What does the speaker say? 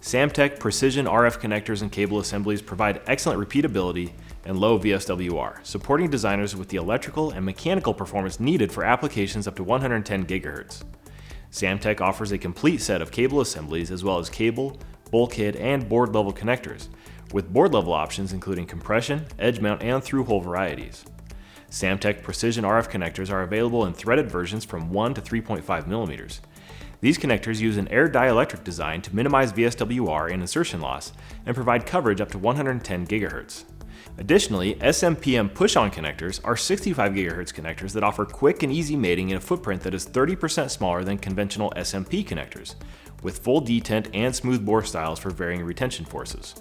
Samtec precision RF connectors and cable assemblies provide excellent repeatability and low VSWR, supporting designers with the electrical and mechanical performance needed for applications up to 110 GHz. Samtec offers a complete set of cable assemblies as well as cable, bulkhead, and board level connectors, with board level options including compression, edge mount, and through-hole varieties. Samtec precision RF connectors are available in threaded versions from 1 to 3.5 mm. These connectors use an air dielectric design to minimize VSWR and insertion loss and provide coverage up to 110 GHz. Additionally, SMPM push-on connectors are 65 GHz connectors that offer quick and easy mating in a footprint that is 30% smaller than conventional SMP connectors, with full detent and smooth bore styles for varying retention forces.